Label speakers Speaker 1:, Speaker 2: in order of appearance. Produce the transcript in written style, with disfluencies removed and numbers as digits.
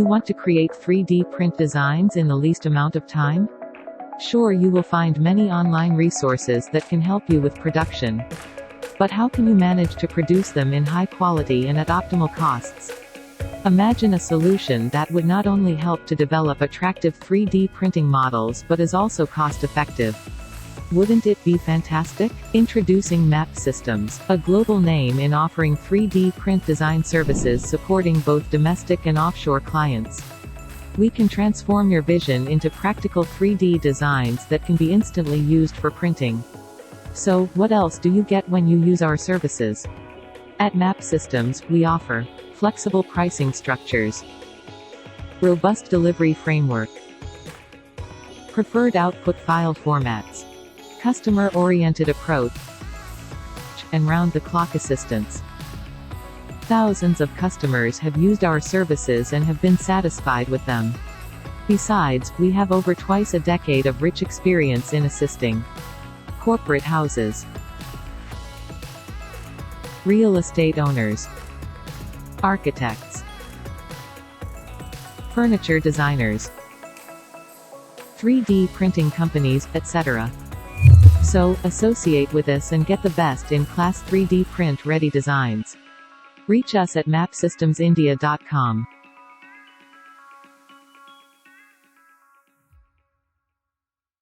Speaker 1: want to create 3D print designs in the least amount of time? Sure, you will find many online resources that can help you with production. But how can you manage to produce them in high quality and at optimal costs? Imagine a solution that would not only help to develop attractive 3D printing models but is also cost-effective. Wouldn't it be fantastic? Introducing MAPSystems, a global name in offering 3D print design services supporting both domestic and offshore clients. We can transform your vision into practical 3D designs that can be instantly used for printing. So, what else do you get when you use our services? At MAPSystems, we offer flexible pricing structures, robust delivery framework, preferred output file formats, customer-oriented approach, and round-the-clock assistance. Thousands of customers have used our services and have been satisfied with them. Besides, we have over twice a decade of rich experience in assisting corporate houses, real estate owners, architects, furniture designers, 3D printing companies, etc. So, associate with us and get the best in class 3D print ready designs. Reach us at MAPSystemsindia.com.